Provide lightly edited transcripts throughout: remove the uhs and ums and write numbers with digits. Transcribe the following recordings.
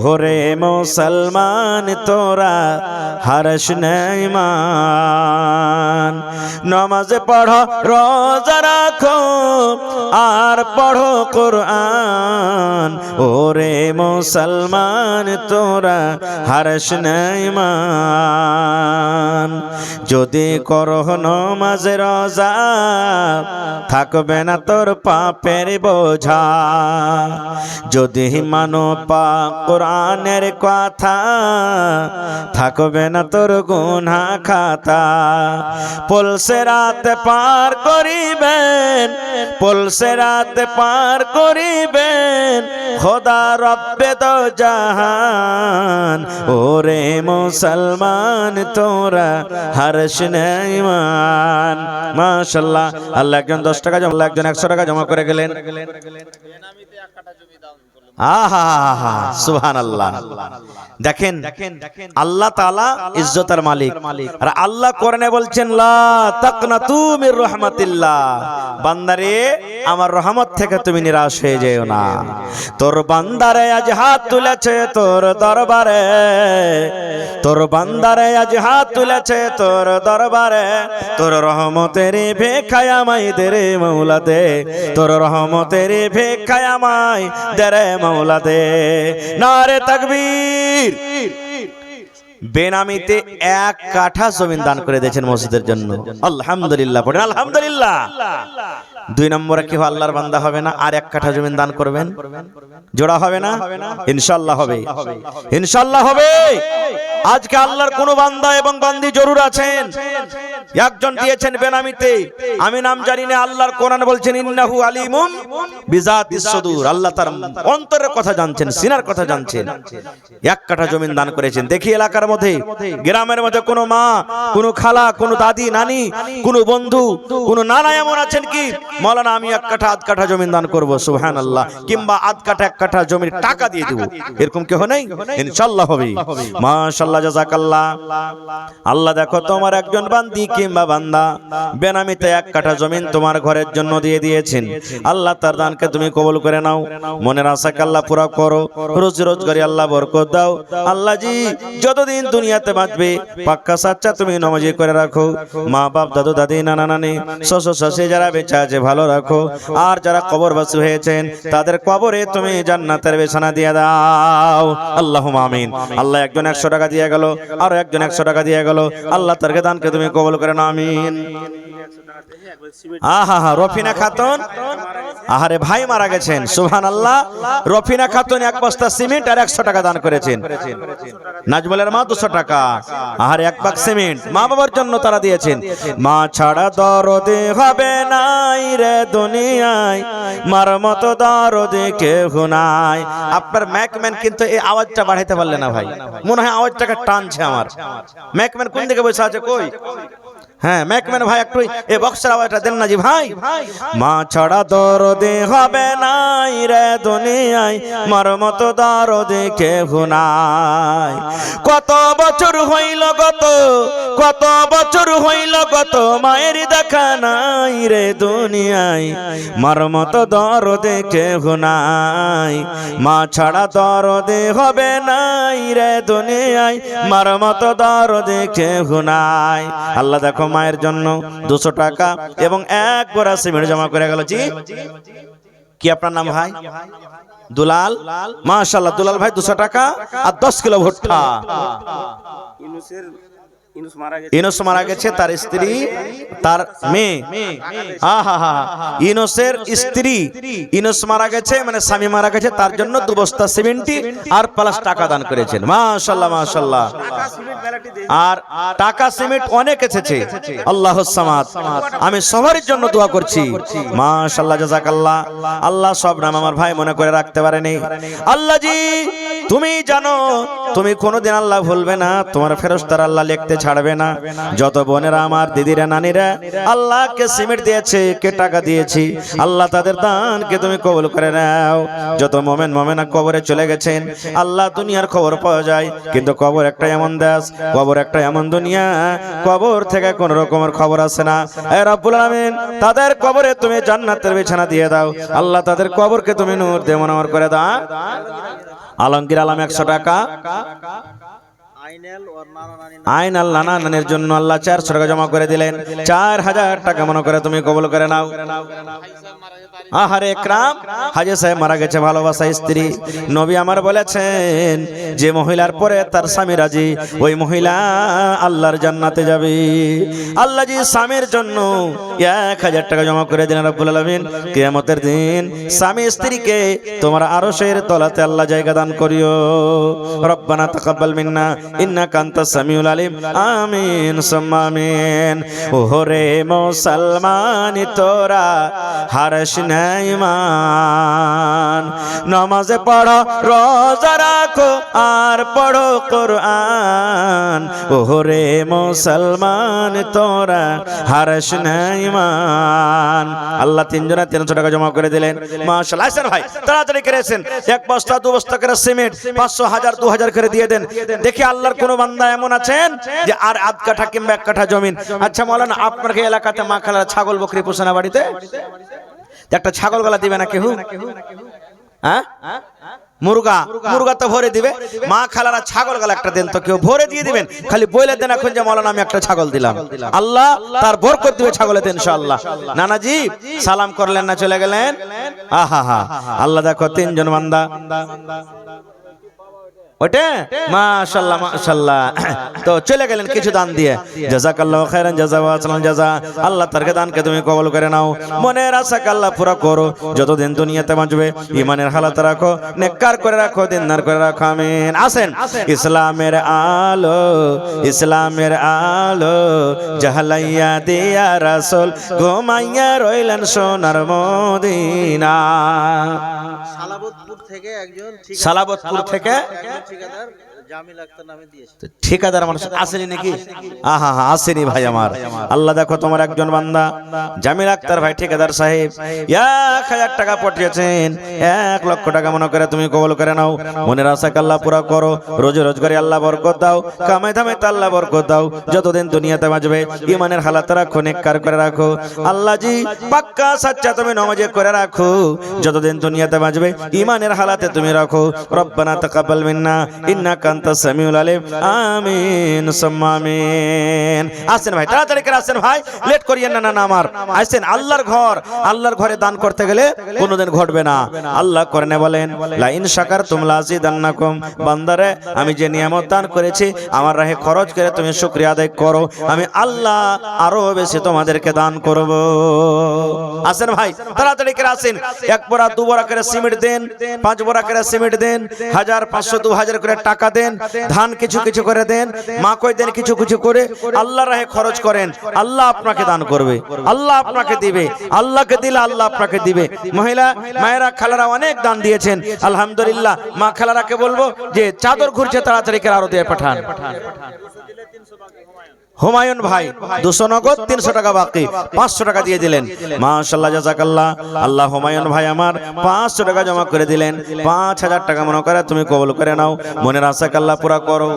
ওরে মুসলমান তোরা হারস নাই মান, নামাজ পড়ো রোজা রাখো আর পড়ো কোরআন। ওরে মুসলমান তোরা হারস নাই মান, যদি করো নামাজ রোজা থাকবে না তোর পাপের বোঝা। যদি মানো পাক কোরআনের কথা থাকবে না তোর গুনাহ খাতা। পলসে রাত পার করিবেন, পলসে রাত পার করিবেন খোদা রব্বে দো জাহান। ওরে মুসলমান তোরা হারস নাই মান। মাশাআল্লাহ, আল্লাহ একজন 10 টাকা জমা, একজন 100 টাকা জমা করে গেলেন। আহা সুবহানাল্লাহ। দেখেন আল্লাহ তাআলা ইজ্জতের মালিক, আর আল্লাহ কোরআনে বলছেন লা তাকনাতু মির রাহমাতিল্লাহ, বান্দারে আমার রহমত থেকে তুমি নিরাশ হয়ে যেও না। তোর বান্দারে আজ হাত তুলেছে তোর দরবারে, তোর বান্দারে আজ হাত তুলেছে তোর দরবারে, তোর রহমতের ভিক্ষায় আমায় দে রে মাওলা দে, তোর রহমতের ভিক্ষায় আমায় দে রে মাওলা দে। নারে তাকবীর। বেনামিতে 1 কাঠা জমিন দান করে দিয়েছেন মসজিদের জন্য, আলহামদুলিল্লাহ পড়েন আলহামদুলিল্লাহ। 2 নম্বরে কি আল্লাহর বান্দা হবে না আর 1 কাঠা জমিন দান করবেন? জোড়া হবে না? ইনশাআল্লাহ হবে, ইনশাআল্লাহ হবে। আজকে আল্লাহর কোন বান্দা এবং বান্দি জরুর আছেন, একজন দিয়েছেন বেনামিতে, আমি নাম জানি না, আল্লাহর কোরআন বলছেন ইন্নাহু আলিমুম বিজাতিস সুদূর, আল্লাহ তার অন্তরের কথা জানছেন, সিনার কথা জানছেন। 1 কাঠা জমিন দান করেছেন। দেখি এলাকার মধ্যে, গ্রামের মধ্যে কোনো মা, কোনো খালা, কোনো দাদি, নানি, কোনো বন্ধু, কোনো নানা এমন আছেন কি মাওলানা আমি 1 কাঠা 1 কাঠা জমিন দান করব, সুবহানাল্লাহ, কিংবা 1 কাঠা 1 কাঠা জমির টাকা দিয়ে দেব, এরকম কেউ নেই? ইনশাআল্লাহ হবে। মাশাআল্লাহ, জাযাকাল্লাহ। আল্লাহ দেখো তোমার একজন বান্দি কিংবা বান্দা বেনামিতে 1 কাঠা জমিন তোমার ঘরের জন্য দিয়ে দিয়েছেন, আল্লাহ তার দানকে তুমি কবুল করে নাও, মনের আশাকে আল্লাহ পুরা করো, রোজি রোজগারে আল্লাহ বরকত দাও। আল্লাহ জি যতদিন দুনিয়াতে বাঁচবে পাক্কা সাচ্চা তুমি নামাজি করে রাখো, মা বাপ দাদু দাদি নানা নানি শ্বশুর শাশুড়ি যারা বেঁচে আছে ভালো রাখো, আর যারা কবরবাসী হয়েছেন তাদের কবরে তুমি জান্নাতের বিছানা দিয়ে দাও, আল্লাহুম্মা আমিন। আল্লাহ একজন 100 টাকা দিয়ে গেল, আর একজন 100 টাকা দিয়ে গেল, আল্লাহ তার দানকে তুমি কবুল করে নাও, আমিন। আহা রফিনা খাতুন, আহারে ভাই মারা গেছেন, সুবহানাল্লাহ। রফিনা খাতুন 1 বস্তা সিমেন্ট আর 100 টাকা দান করেছেন। নাজমুলের মা 200 টাকা, আহারে 1 বাক্স সিমেন্ট মা বাবার জন্য তারা দিয়েছেন। মা ছাড়া দরদে হবে নাই রে দুনিয়ায়, মার মতো দরদে কেউ নাই। আপনার ম্যাকম্যান কিন্তু এই আওয়াজটা বাড়াইতে পারলে না ভাই, মনে হয় আওয়াজটাকে টানছে আমার। ম্যাকম্যান কোন দিকে বসে আছে? কই? হ্যাঁ ম্যাকম্যান ভাই একটু এই বক্সের আওয়াজটা দেন না জি ভাই। মা ছাড়া দরদে হবে নাই রে দুনিয়ায়, মার মতো দরদে কেউ নাই। কত বছর হইল গত, কত বছর হইল গত, মায়ের দেখা নাই রে দুনিয়ায়, মার মতো দরদে কেউ নাই। মা ছাড়া দরদে হবে নাই রে দুনিয়ায়, মার মতো দরদে কেউ নাই। আল্লাহ দেখো মায়ের জন্য 200 টাকা এবং 1 গোড়া সিমেন্ট জমা করে গেল। জি কি আপনার নাম ভাই? দুলাল। মাশাআল্লাহ, দুলাল ভাই 200 টাকা আর 10 কিলো ভুট্টা। ইনুস মারা গেছে, তার স্ত্রী তার মেয়ে, ইনুসের স্ত্রী, ইনুস মারা গেছে মানে স্বামী মারা গেছে, তার জন্য 2 বস্তা সিমেন্ট আর প্লাস টাকা দান করেছেন। মাশাআল্লাহ মাশাআল্লাহ। আর টাকা সিমেন্ট অনেক এসেছে, আল্লাহুস সামাদ। আমি সবার জন্য দোয়া করছি, মাশাআল্লাহ জাযাকাল্লাহ। আল্লাহ সব নাম আমার ভাই মনে করে রাখতে পারেনি। আল্লাহ জি তুমি জানো, তুমি কোনোদিন আল্লাহ ভুলবে না, তোমার ফেরেশতারা আল্লাহ লিখতে ছাড়বে না। যত বোনেরা আমার, দিদিরা, নানিরা আল্লাহকে সিমেন্ট দিয়েছে, কে টাকা দিয়েছি, আল্লাহ তাদের দানকে তুমি কবুল করে নাও। যত মোমেন মোমেনা কবরে চলে গেছেন, আল্লাহ দুনিয়ার খবর পাওয়া যায়, কিন্তু কবর একটা এমন দেশ, কবর একটা এমন দুনিয়া, কবর থেকে কোন রকমের খবর আসে না। হে রব্বুল আলামিন, তাদের কবরে তুমি জান্নাতের বিছানা দিয়ে দাও আল্লাহ, তাদের কবরকে তুমি নূর দিয়ে মনোহর করে দাও। আলমগীর আলম 100 টাকা। আইনাল নানা নানির জন্য আল্লাহ 400 টাকা জমা করে দিলেন। 4000 টাকা মনে করে তুমি কবুল করে নাও। আহারে একরাম, হাজী সাহেব মারা গেছে, ভালোবাসা স্ত্রী। নবী আমার বলেছেন, যে মহিলার পরে তার স্বামী রাজি, ওই মহিলা আল্লাহর জান্নাতে যাবে। আল্লাহ জি স্বামীর জন্য 1000 টাকা জমা করে দিলেন রব্বুল আলামিন। কিয়ামতের দিন স্বামী স্ত্রীকে তোমার আরশের তলাতে আল্লাহ জায়গা দান করিও। রব্বানা তাকাব্বাল মিন্না ইন্নাকা আনতাস সামিউল আলিম। আমিন সুম্মা আমিন। ওরে মুসলমান তোরা হারশ ইমান, নামাজে পড়ো, রোজা রাখো, আর পড়ো কোরআন। ওরে মুসলমান তোরা হারশ ইমান। আল্লাহ 3 জনে 300 টাকা জমা করে দিলেন। মাশাআল্লাহ। আসেন ভাই, তাড়াতাড়ি করেছেন, 1 বস্তা 2 বস্তা করে সিমেন্ট, 500, 1000, 2000 করে দিয়ে দেন। দেখি আল্লাহর কোন বান্দা এমন আছেন যে আর আধ কাঠা কিংবা 1 কাঠা জমিন। আচ্ছা মাওলানা, আপনার কি এলাকাতে মা খালার ছাগল বকরি পোষে না বাড়িতে? একটা ছাগল গলা দিবে না কেউ? হ্যাঁ, মুরগা তো ভরে দিবে। মা খালারা ছাগল গলা একটা দেন তো, কেউ ভরে দিয়ে দিবেন। খালি বইলে দেন এখন যে মাওলানা আমি একটা ছাগল দিলাম, আল্লাহ তার বরকত দিবে ছাগলেতে ইনশাআল্লাহ। নানাজি সালাম করলেন না, চলে গেলেন। আহা হা, আল্লাহ দেখো 3 জন বান্দা ওটা, মাশাআল্লাহ মাশাআল্লাহ, তো চলে গেলেন কিছু দান দিয়ে। জাযাকাল্লাহু খাইরান জাযা ওয়া আহসানাল জাযা। আল্লাহ তার দানকে তুমি কবুল করে নাও, মনের আশাকে আল্লাহ পুরা করো। যতদিন দুনিয়াতে বাঁচবে ঈমানের হালাত রাখো, নেককার করে রাখো, দিনদার করে রাখো। আমিন। আসেন, ইসলামের আলো, ইসলামের আলো জাহালাইয়া দিয়া রাসূল, ঘুমাইয়া রইলেন সোনার মদিনা। সালাবতপুর থেকে একজন, সালাবতপুর থেকে ঠিকাদার জামিল আক্তার নামে দিয়েছে। ঠিকাদার মানুষ আসেনি নাকি? আহা হা, আসেনি ভাই আমার। আল্লাহ দেখো তোমার একজন বান্দা জামিল আক্তার ভাই ঠিকাদার সাহেব 1000 টাকা পাঠিয়েছেন। 1 লক্ষ টাকা মনে করে তুমি কবুল করে নাও। মনের আশাকে আল্লাহ পুরা করো, রোজে রোজগারে আল্লাহ বরকত দাও, কামাই ধামাইতে আল্লাহ বরকত দাও। যতদিন দুনিয়াতে বাঁচবে ঈমানের হালাত রাখো, নেককার করে রাখো। আল্লাহ জি পাক্কা সাচ্চা তুমি নামাজ করে রাখো। যতদিন দুনিয়াতে বাঁচবে ঈমানের হালাতে তুমি রাখো। রব্বানা তাকাব্বাল মিন্না ইন্নাকা আনতাস সামিউল আলিম। আমিন সুম্মা আমিন। আসেন ভাই, তাড়াতাড়ি করে আসেন ভাই, লেট করিয়েন না। না আমার আসেন, আল্লাহর ঘর, আল্লাহর ঘরে দান করতে গেলে কোনোদিন ঘটবে না। আল্লাহ করেন বলেন, লা ইন শাকারতুম লাযিদান্নাকুম। বান্দারে আমি যে নিয়ামত দান করেছি, আমার রাহে খরচ করে তুমি শুকরিয়া আদায় করো, আমি আল্লাহ আরো বেশি তোমাদেরকে দান করব। আসেন ভাই, তাড়াতাড়ি করে আসেন। 1 বড়া 2 বড়া করে সিমেন্ট দেন, 5 বড়া করে সিমেন্ট দেন, 1000, 500, 2000 করে টাকা দেন, ধান কিছু কিছু করে দেন, মা কই দেন কিছু কিছু করে। আল্লাহর রাহে খরচ করেন, আল্লাহ আপনাকে দান করবে, আল্লাহ আপনাকে দিবে। আল্লাহকে দিলে আল্লাহ আপনাকে দিবে। মহিলা মায়েরা খালারা অনেক দান দিয়েছেন, আলহামদুলিল্লাহ। মা খালারাকে বলবো যে চাদর ঘুরছে, তাড়াতাড়ি করে আরো দিয়ে পাঠান। হুমায়ুন ভাই 200 নগদ, 300 টাকা বাকি, 500 টাকা দিয়ে দিলেন। মাশাআল্লাহ জাযাকাল্লাহ। আল্লাহ হুমায়ুন ভাই আমার 500 টাকা জমা করে দিলেন। 5000 টাকা মনে করে তুমি কবুল করে নাও, মনের আশাকে আল্লাহ পুরা করো।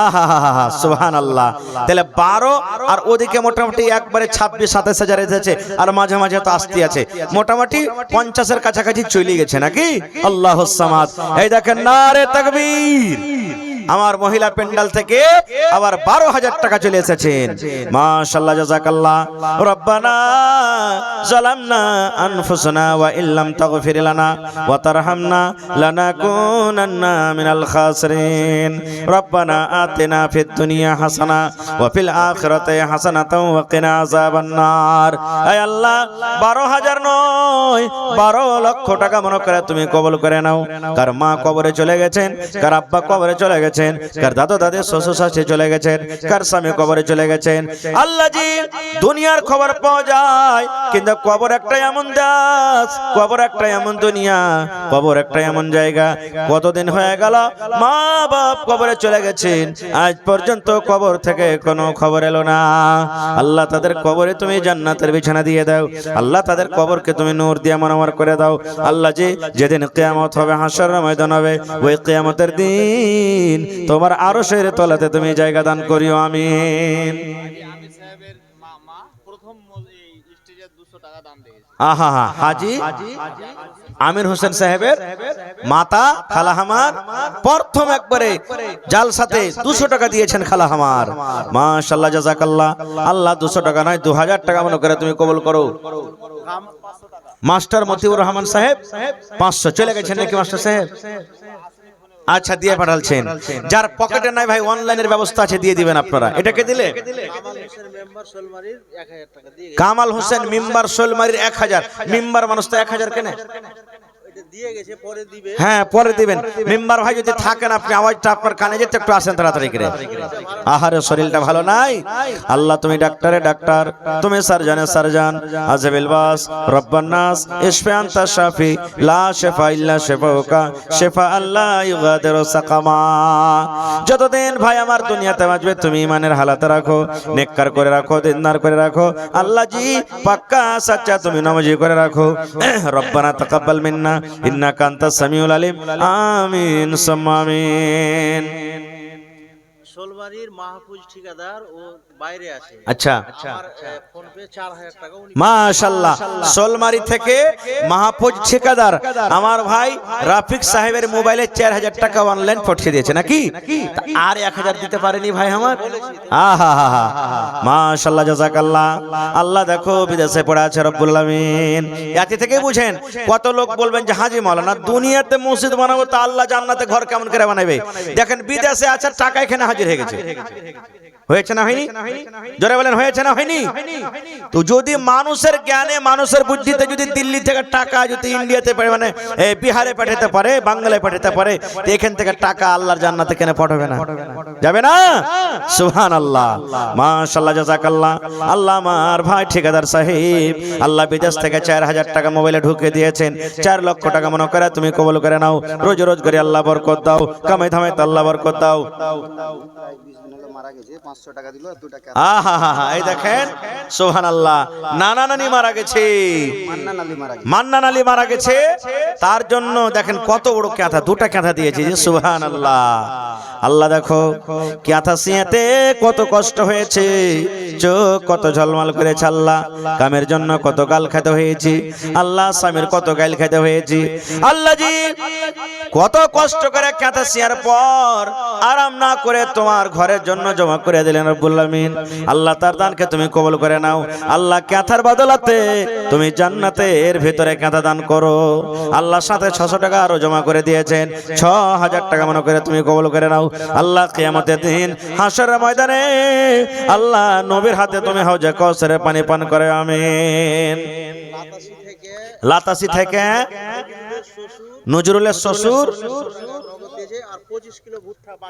আহা হা হা, সুবহানাল্লাহ। তাহলে 12 আর ওদিকে মোটামুটি একবারে 26-27 হাজার এসেছে, আর মাঝে মাঝে তো আসতে আছে, মোটামুটি 50-এর কাছাকাছি চলে গেছে নাকি? আল্লাহুস সামাদ। এই দেখেন, নারে তাকবীর। আমার মহিলা পেন্ডাল থেকে আবার 12,000 টাকা চলে এসেছেন। মাশাআল্লাহ জাযাকাল্লাহ। রব্বানা যালামনা আনফুসানা ওয়া ইল্লাম তাগফির লানা ওয়া তারহামনা লানাকুনান্না মিনাল খাসিরিন। রব্বানা আতিনা ফিদ দুনিয়া হাসানা ওয়া ফিল আখিরাতি হাসানাতাও ওয়া কিনা আযাবান নার। হে আল্লাহ, 12,000 নয়, 12 লক্ষ টাকা মনে করে তুমি কবুল করে নাও। কার মা কবরে চলে গেছেন, কার আব্বা কবরে চলে গেছেন, গেছেন, কার দাদা দাদি শ্বশুর শাশুড়ি চলে গেছেন, কার স্বামী কবরে চলে গেছেন। আল্লাহ জি দুনিয়ার খবর পাওয়া যায়, কিন্তু কবর একটা এমন দাস, কবর একটা এমন দুনিয়া, কবর একটা এমন জায়গা। কতদিন হয়ে গেল মা বাপ কবরে চলে গেছেন, আজ পর্যন্ত কবর থেকে কোনো খবর এলো না। আল্লাহ তাদের কবরে তুমি জান্নাতের বিছানা দিয়ে দাও। আল্লাহ তাদের কবরকে তুমি নূর দিয়ে মনোমর করে দাও। আল্লাহ জি যেদিন কিয়ামত হবে, হাসরের ময়দান হবে, ওই কিয়ামতের দিন তোমার আরশের তলাতে তুমি জায়গা দান করিও, আমিন। আহা হা হাজি আমির হোসেন সাহেবের মাতা খালা হামার প্রথম একবারে জালসাতে 200 টাকা দিয়েছেন খালা হামার। মাশাআল্লাহ জাযাকাল্লাহ। আল্লাহ 200 টাকা নয় 2000 টাকা মনে করে তুমি কবুল করো। মাস্টার মতিউর রহমান সাহেব 500 চলে গেছেন নাকি মাস্টার সাহেব? আচ্ছা দিয়ে পাঠালছেন। যার পকেটে নাই ভাই অনলাইনের ব্যবস্থা আছে, দিয়ে দিবেন আপনারা। এটাকে দিলে কামাল হোসেন মেম্বার শোলমারির 1000। মেম্বার মানুষ তো 1000 কেনে হ্যাঁ পরে দিবেন। মেম্বার ভাই যদি থাকেন, আপনি আওয়াজটা আপনার কানে যেতে একটু আসেন তাড়াতাড়ি করে। আহারে শরীরটা ভালো নাই। আল্লাহ তুমি ডাক্তারে ডাক্তার, তুমি সার্জনে সার্জন, আজবিল বাস রব্বান নাস ইশফি আনতা শাফি লা শিফা ইল্লা শিফাউকা শিফা আল্লাহ ইউগাদিরু সাকামা। যতদিন ভাই আমার দুনিয়াতে বাঁচবে তুমি ইমানের হালাতে রাখো, নেককার করে রাখো, দিনদার করে রাখো। আল্লাহ জি পাক্কা সাচ্চা তুমি নামাজি করে রাখো। রব্বানা তাকাব্বাল মিন্না ইন্নাকা আনতাস সামিউল আলিম, আমিন সুম্মা আমিন। শোলবাড়ির মাহফুজ ঠিকাদার ও বাইরে আছে। আচ্ছা আমার ফোন পে 4000 টাকা উনি মাশাআল্লাহ। শোলমারি থেকে মাহফুজ ঠিকাদার আমার ভাই রাফিক সাহেবের মোবাইলে 4000 টাকা অনলাইন পাঠিয়ে দিয়েছে নাকি? আর 1000 দিতে পারেনি ভাই আমার। আহা হা হা মাশাআল্লাহ জাযাকাল্লাহ। আল্লাহ দেখো বিদেশে পড়ে আছে রব্বুল আমিন। এতে থেকে বুঝেন কত লোক বলবেন যে হাজী মাওলানা দুনিয়াতে মসজিদ বানাবো, তা আল্লাহ জান্নাতে ঘর কেমন করে বানাবে? দেখেন বিদেশে আছে টাকা এখানে হাজির হয়ে গেছে। হয়েছে না হয়নি? জোরে বলেন হয়েছে না হয়নি? তো যদি মানুষের জ্ঞানে মানুষের বুদ্ধিতে যদি দিল্লি থেকে টাকা যদি ইন্ডিয়াতে পারে, মানে বিহারে পাঠাতে পারে, বাংলায় পাঠাতে পারে, তো এখান থেকে টাকা আল্লাহর জান্নাতে কেন পাঠাবে না? যাবে না? সুবহানাল্লাহ মাশাআল্লাহ জাযাকাল্লাহ। আল্লাহ আমার ভাই ঠিকাদার সাহেব আল্লাহ বিদেশ থেকে 4000 টাকা মোবাইলে ঢুকে দিয়েছেন। 4 লক্ষ টাকা মনে করে তুমি কবুল করে নাও। রোজ রোজ করে আল্লাহ বরকত দাও, কামাই ধামাই আল্লাহ বরকত দাও। এই দেখেন সুবহানাল্লাহ, নানা নানি মারা গেছে, মান্নান আলী মারা গেছে। তার জন্য দেখেন কত বড় ক্যাথা, 2টা ক্যাথা দিয়েছে। সুবহানাল্লাহ। আল্লাহ দেখো ক্যাথা সিয়াতে কত কষ্ট হয়েছে, চোখ কত ঝলমল করেছে। আল্লাহ কামের জন্য কত গাল খেতে হয়েছে, আল্লাহ স্বামীর কত গাল খেতে হয়েছে। আল্লাহ জি কত কষ্ট করে ক্যাথা সিয়ার পর আরাম না করে তোমার ঘরের জন্য জমা করে দিলেন রব্বুল আমিন। আল্লাহ তার দানকে তুমি কবুল করে নাও। আল্লাহ ক্যাথার বদলাতে তুমি জান্নাতের ভিতরে ক্যাথা দান করো। আল্লাহ সাথে 600 টাকা আরো জমা করে দিয়েছেন, 6000 টাকা মনে করে তুমি কবুল করে নাও। আল্লাহ কিয়ামতের দিন হাশরের ময়দানে আল্লাহ নবীর হাতে তুমি হাউজে কাউসারের পানি পান করে, আমিন। লাতাসি থেকে নজরুলের শ্বশুর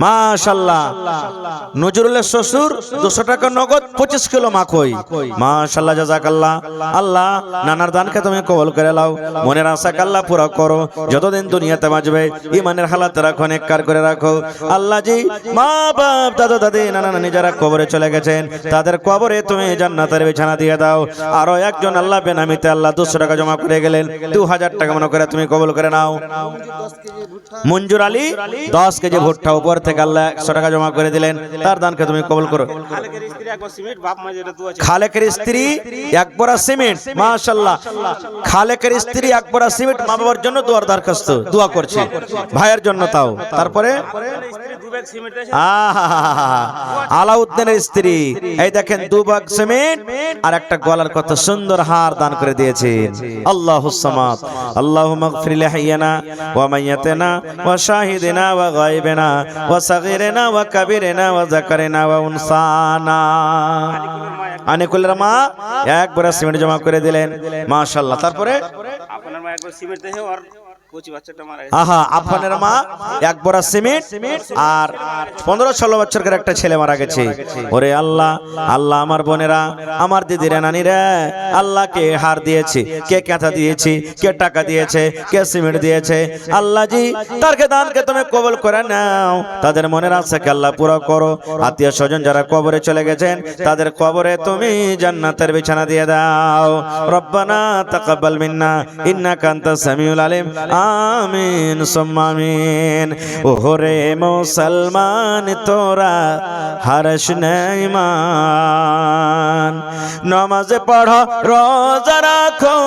মাশাআল্লাহ, নজরুলের শ্বশুর 200 টাকা নগদ 25 কিলো মাখই। মাশাআল্লাহ জাযাকাল্লাহ। আল্লাহ নানার দানকে তুমি কবুল করে নাও, মনের আশা আল্লাহ পুরো করো। যতদিন দুনিয়াতে বাঁচবে ইমানের হালাত রাখো, নেককার করে রাখো। আল্লাহ জি মা বাপ দাদা দাদি নানা নানি যারা কবরে চলে গেছেন তাদের কবরে তুমি জান্নাতের বিছানা দিয়ে দাও। আরো একজন আল্লাহ বেনামিতে আল্লাহ 200 টাকা জমা করে গেলেন, 2000 টাকা মনে করে তুমি কবুল করে নাও। মঞ্জুর আলী 10 কেজি ভুট্টা উপর থেকে আল্লাহ 100 টাকা জমা করে দিলেন, তার দানকে তুমি কবুল করো। খালেকের স্ত্রী 1 বড়া সিমেন্ট, মাশাআল্লাহ। খালেকের স্ত্রী 1 বড়া সিমেন্ট মা বাবার জন্য দোয়ার দরখাস্ত, দোয়া করছে ভাইয়ের জন্য। তাও তারপরে আলাউদ্দিনের স্ত্রী এই দেখেন 2 ভাগ সিমেন্ট আর একটা গলার কত সুন্দর হার দান করে দিয়েছেন। আল্লাহুস সামাদ। আল্লাহুম্মা গফির লিহাইয়ানা ওয়া মাইয়াতিনা ওয়া শাহিদিনা ওয়া গায়বিনা ওয়া সাগীরিনা ওয়া কাবীরিনা ওয়া যাকারিনা ওয়া উনসানা। আনিকুলের মা 1 বড়া সিমেন্ট জমা করে দিলেন, মাশাআল্লাহ। তারপরে আপনার মা 1 বড়া সিমেন্ট দেহে আর কচি বাচ্চাটা মারা আহা, আফানের মা এক বড়া সিমেন্ট আর 15-16 বছরের একটা ছেলে মারা গেছে। ওরে আল্লাহ, আল্লাহ আমার বোনেরা, আমার দিদিরা, নানিরা, আল্লাহ কে হার দিয়েছে, কে কাঁথা দিয়েছে, কে টাকা দিয়েছে, কে সিমেন্ট দিয়েছে, আল্লাহ জি তারকে দানকে তুমি কবুল করে নাও। তাদের মনের আশাকে আল্লাহ পুরো করো। আত্মীয় স্বজন যারা কবরে চলে গেছেন তাদের কবরে তুমি জান্নাতের বিছানা দিয়ে দাও। রব্বানা তাকাব্বাল মিন্না ইন্নাকা আনতাস সামিউল আলিম। আমিন সুম্মা আমিন। ওরে মুসলমান তোরা হারস নেইমান, নামাজ পড়ো, রোজা রাখো,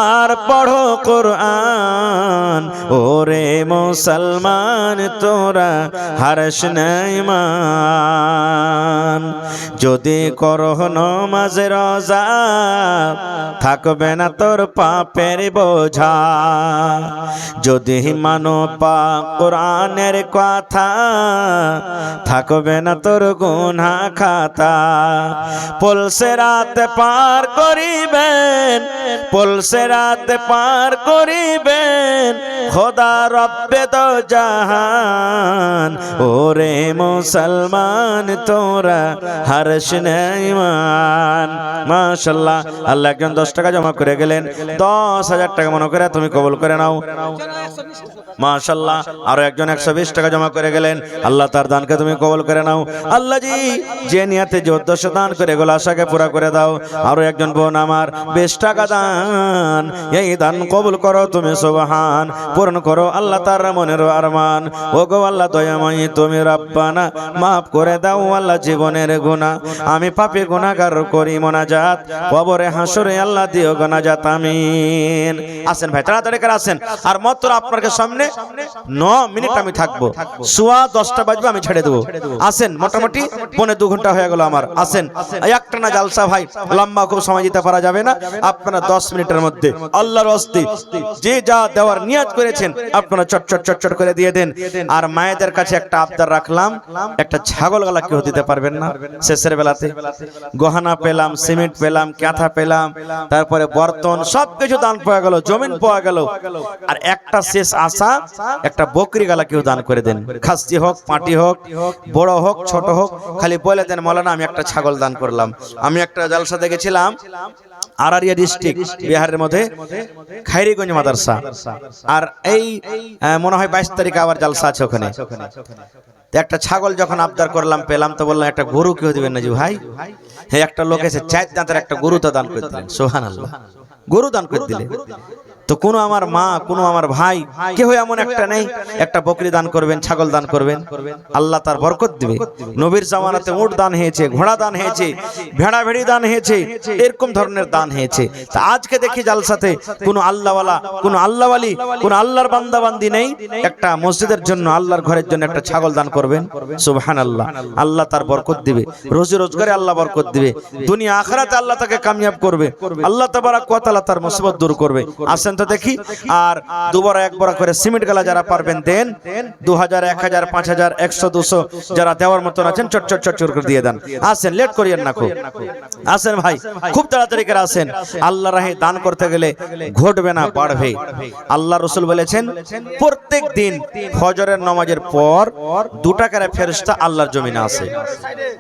আর পড়ো কোরআন। ওরে মুসলমান তোরা হারস নেইমান। যদি করো নামাজ রোজা থাকবে না তোর পাপের বোঝা। যদি মানো পাক কোরআনের কথা থাকবে না তোর গুনাহ খাতা। পলসে রাত পার করিবেন, পলসে রাত পার করিবেন খোদা রব্বে দো জাহান। ওরে মুসলমান তোরা হারস নেইমান। মাশাআল্লাহ, আল্লাহ একজন 10 টাকা জমা করে গেলেন। 10,000 টাকা মনে করে তুমি কবুল করে নাও। মাশাআল্লাহ, আরো একজন 120 টাকা জমা করে গেলেন। আল্লাহ তার দানকে তুমি কবুল করে নাও। আল্লাহ জি যে নিয়তে যে উদ্দেশ্য দান করে এগুলো আশাকে পুরা করে দাও। আরো একজন বোন আমার 20 টাকা দান, এই দান কবুল করো তুমি সুবহান, পূরণ করো আল্লাহ তার মনের আরমান। ওগো আল্লাহ দয়াময়ী তুমি রব্বানা মাফ করে দাও আল্লাহ জীবনের গুনাহ। আমি পাপী গুনাহগার করি মোনাজাত, কবরে হাসরে আল্লাহ দিও গুনাজাত। আমিন। আসেন ভাই, তাড়াতাড়ি করে আসেন। আর মাত্র আপনার সামনে 9 মিনিট আমি থাকবো। সোয়া 10টা বাজবে, আমি ছেড়ে দেবো। আসেন, মোটামুটি 1.5-2 ঘন্টা হয়ে গেল আমার। আসেন, একটা না জালসা ভাই, লম্বা খুব সময় দিতে পারা যাবে না। আপনারা 10 মিনিটের মধ্যে আল্লাহর ওয়াস্তে যে যা দেওয়ার নিয়ত করেছেন আপনারা চটচট চটচট করে দিয়ে দেন। আর মায়েদের কাছে একটা আবদার রাখলাম, একটা ছাগল গলা কেউ দিতে পারবেন না? শেষের বেলাতে গহনা পেলাম, সিমেন্ট পেলাম, কাঁথা পেলাম, তারপরে বর্তন, সবকিছু দান পাওয়া গেল, জমিন পাওয়া গেল। আর একটা শেষ আশা, একটা বকরি গলা কেউ দান করে দেন। খাসি হোক, পাটি হোক, বড় হোক, ছোট হোক, খালি বলে দেন মৌলানা আমি একটা ছাগল দান করলাম। আমি একটা জালসা দেখেছিলাম আরারিয়া ডিস্ট্রিক্ট বিহারের মধ্যে, খাইরিগঞ্জ মাদ্রাসা। আর এই মনে হয় 22 তারিখে আবার জালসা আছে ওখানে। একটা ছাগল যখন আবদার করলাম, পেলাম, তো বললাম একটা গরু কেউ দিবেন না জি ভাই? হ্যাঁ, একটা লোক এসে 4 দাঁতের একটা গরু তো দান করে দিলেন। সুবহানাল্লাহ, গরু দান করে দিলেন। তো কোনো আমার মা, কোনো আমার ভাই, কেউ এমন একটা নেই একটা বকরি দান করবেন, ছাগল দান করবেন, আল্লাহ তার বরকত দিবে। নবীর জামানাতে উট দান হয়েছে, ঘোড়া দান হয়েছে, ভেড়া ভেড়ি দান হয়েছে, এরকম ধরনের দান হয়েছে। তা আজকে দেখি জালসাতে কোনো আল্লাহওয়ালা, কোনো আল্লাহওয়ালি, কোনো আল্লাহর বান্দা বান্দি নেই একটা মসজিদের জন্য, আল্লাহর ঘরের জন্য একটা ছাগল দান করবেন। সুবহানাল্লাহ, আল্লাহ তার বরকত দিবে, রোজি রোজগারে আল্লাহ বরকত দিবে, দুনিয়া আখিরাতে আল্লাহ তাকে কামিয়াব করবে, আল্লাহ তাবারাক ওয়া তাআলা তার মুসিবত দূর করবে। আসেন তো দেখি। আর 2 বড়া 1 বড়া করে সিমেন্ট গালা যারা পারবেন দেন। 2000, 1000, 5000, 100, 200 যারা দেওয়ার মতন আছেন চটচট চটচট করে দিয়ে দেন। আসেন, লেট করিয়েন না খুব। আসেন ভাই, খুব তাড়াতাড়ি করে আসেন। আল্লাহর রাহে দান করতে গেলে ঘটবে না, বাড়বে। আল্লাহ রাসূল বলেছেন প্রত্যেক দিন ফজরের নামাজের পর 2 টাকার ফেরেশতা আল্লাহর জমিনে আসে।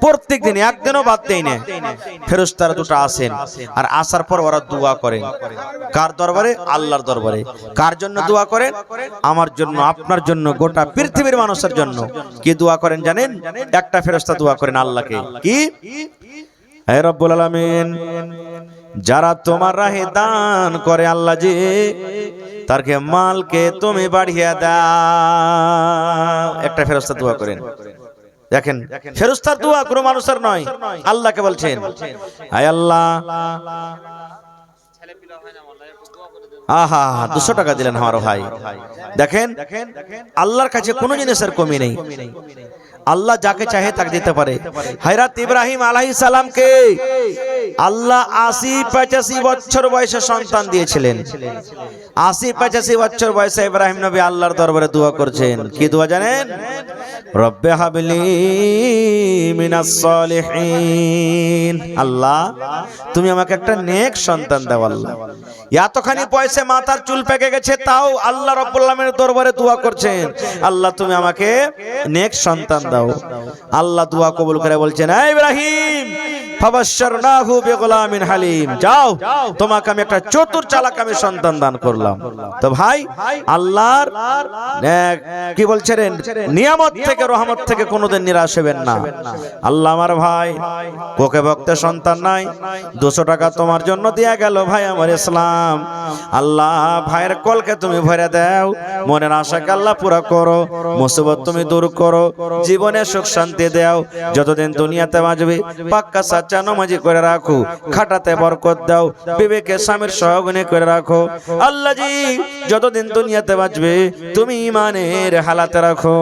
প্রত্যেক দিন, একদিনও বাদ দেয় না। ফেরেশতারা 2টা আসেন, আর আসার পর ওরা দোয়া করেন। কার দরবারে? আল্লাহর দরবারে। কার জন্য দোয়া করেন? আমার জন্য, আপনার জন্য, গোটা পৃথিবীর মানুষের জন্য। কি দোয়া করেন জানেন? একটা ফেরেশতা দোয়া করেন আল্লাহকে, কি? হে রব্বুল আলামিন, যারা তোমার রাহে দান করে আল্লাহ জি তারকে মালকে তুমি বাড়িয়ে দাও। একটা ফেরেশতা দোয়া করেন। দেখেন, ফেরেশতার দোয়া কোনো মানুষের নয়, আল্লাহকে বলছেন। হায় আল্লাহ, আহা 200 টাকা দিলেন আমার ভাই। দেখেন, আল্লাহর কাছে কোনো জিনিসের কমি নেই। আল্লাহ যাকে চাহে তাকে দিতে পারে। হযরত ইব্রাহিম আলাইহিস সালামকে আল্লাহ ৮০-৮৫ বছর বয়সে সন্তান দিয়েছিলেন। ৮০-৮৫ বছর বয়সে ইব্রাহিম নবী আল্লাহর দরবারে দোয়া করছেন। কি দোয়া জানেন? রব্বে হাবলি মিনাস সলিহিন। আল্লাহ তুমি আমাকে একটা নেক সন্তান দাও। আল্লাহ এতখানি পয়সা মাথার চুল পেকে গেছে, তাও আল্লাহ রাব্বুল আলামিনের দরবারে দোয়া করছেন, আল্লাহ তুমি আমাকে নেক সন্তান দাও। আল্লাহ দোয়া কবুল করে বলছেন, হে ইব্রাহিম ফাবাশশারনাহু বিগুলামিন হালিম, যাও তোমাকে আমি একটা চতুর চালাক আমি সন্তান দান করলাম। তো ভাই আল্লাহর কি বলছেন, নিয়ামত থেকে রহমত থেকে কোনোদিন নিরাশ হবেন না। আল্লাহ আমার ভাই কোকে ভক্তে সন্তান নাই, 200 টাকা তোমার জন্য দেয়া গেল ভাই আমার ইসলাম। আল্লাহ ভাইয়ের কলকে তুমি ভরে দাও, মনের আশাকে আল্লাহ পুরা করো, মুসিবত তুমি দূর করো, জীবনে সুখ শান্তি দাও, যতদিন দুনিয়াতে বাঁচবে পাক্কা সাচ্চা নামাজি করে রাখো, খাটাতে বরকত দাও, বিবেকে স্বামীর সহগুণী করে রাখো। আল্লাহ জি যতদিন দুনিয়াতে বাঁচবে তুমি ঈমানের হালাতে রাখো।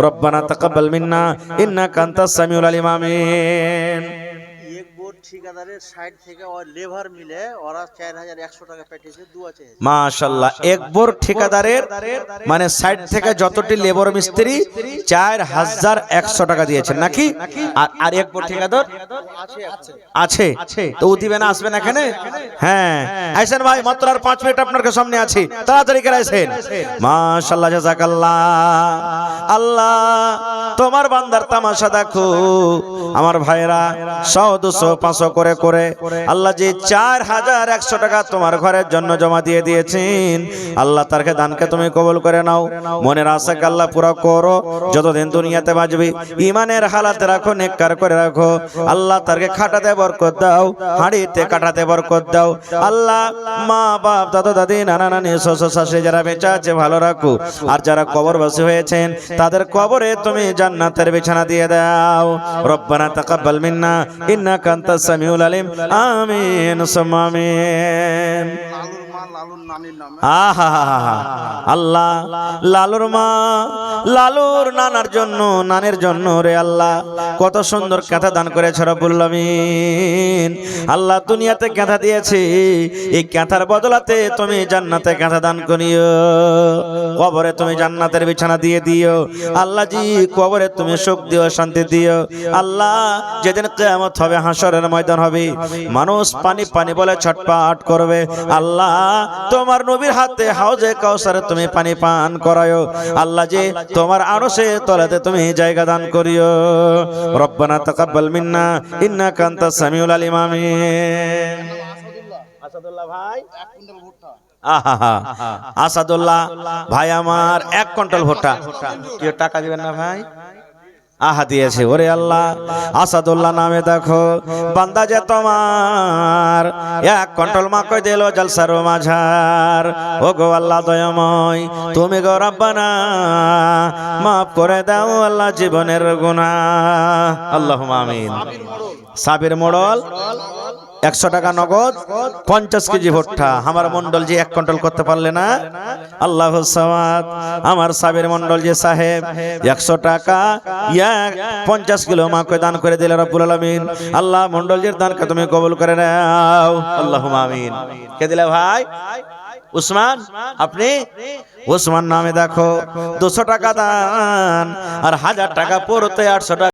রব্বানা তাকাব্বাল মিন্না ইন্নাকা আনতাস সামিউল আলিম। আমিন। এক বোর্ড ঠিকাদারের সাইড থেকে ওর লেবার মিলে ওরা 4100 টাকা পেটেছে, দোয়া চেয়েছে। মাশাআল্লাহ, একবার ঠিকাদারের মানে সাইড থেকে যতটি লেবার মিস্ত্রি 4100 টাকা দিয়েছেন নাকি? আর একবার ঠিকাদার আছে, তো ও দিবেন, আসবেন এখানে? হ্যাঁ আইসেন ভাই, মাত্র আর 5 মিনিট আপনার সামনে আছি, তাড়াতাড়ি করে আইসেন। মাশাআল্লাহ, জাযাকাল্লাহ। আল্লাহ তোমার বান্দার তামাশা দেখো, আমার ভাইরা 100, 200, 500 করে করে আল্লাহ যে 4100 টাকা তোমার ঘরের জন্য জমা দিয়ে দিয়েছেন, আল্লাহ তারকে দানকে তুমি কবুল করে নাও, মনের আশাকে আল্লাহ পুরো করো, যতদিন দুনিয়াতে বাঁচবে ঈমানের হালাতে রাখো, নেককার করে রাখো। আল্লাহ তারকে খাটাতে বরকত দাও, হাঁড়িতে কাটাতে বরকত দাও। আল্লাহ মা বাপ দাদা দাদি নানা নানি শ্বশুর শাশুড়ি যারা বেঁচে আছে ভালো রাখো, আর যারা কবরবাসী হয়েছেন তাদের কবরে তুমি জান্নাতের বিছানা দিয়ে দাও। রব্বানা তাকাব্বাল মিন্না ইন্নাকা আনতাস সামিউল আলিম। আমিন সুম্মা আমিন। আল্লাহ লালুর মা লালুর নানার জন্য নানের জন্য রে আল্লাহ কত সুন্দর কথা দান করেছে রব্বুল আমিন। আল্লাহ দুনিয়াতে কথা দিয়েছে, এই কথার বদলাতে তুমি জান্নাতে কথা দান করিও, কবরে তুমি জান্নাতের বিছানা দিয়ে দিও। আল্লাহ জি কবরে তুমি সুখ দিও, শান্তি দিও। আল্লাহ যেদিন কিয়ামত হবে, হাসরের ময়দান হবে, মানুষ পানি পানি বলে ছটফট করবে, আল্লাহ তোমার নবীর হাতে হাউজে কাউসারে তুমি পানি পান করায়ো। আল্লাহ যে তোমার আরশে তলাতে তুমি জায়গা দান করিও। রব্বানা তাকাব্বাল মিন্না ইন্নাকা আনতাস সামিউল আলিম। আমিন। আসাদুল্লাহ ভাই, আসাদুল্লাহ ভাই আমার 1 কুইন্টাল ভুট্টা, কেউ টাকা দিবেন না ভাই? আহা দিয়েছে। ওরে আল্লাহ আসাদুল্লাহ নামে দেখো বান্দা যে তোমার 1 কুইন্টাল মাকই দিল জলসার মাঝার। ও গো আল্লাহ দয়াময়, তুমি গো রব্বানা মাফ করে দাও আল্লাহ জীবনের গুনাহ। আল্লাহুম্মা আমিন। সাবির মোড়ল 100 টাকা নগদ, 50 কেজি ভুট্টা। আমার মন্ডল জি 1 কুইন্টাল করতে পারলে না, আল্লাহু সামাদ। আমার সাবির মন্ডল জি সাহেব 100 টাকা 50 কিলো মাকে দান করে দিলে রব্বুল আলামিন। আল্লাহ মন্ডল জির দানকে তুমি কবুল করে নাও। আল্লাহুম্মা আমিন। কে দিলে ভাই? উসমান। আপনি উসমান নামে দেখো 200 টাকা দান, আর 1000 টাকা পড়তে 800 টাকা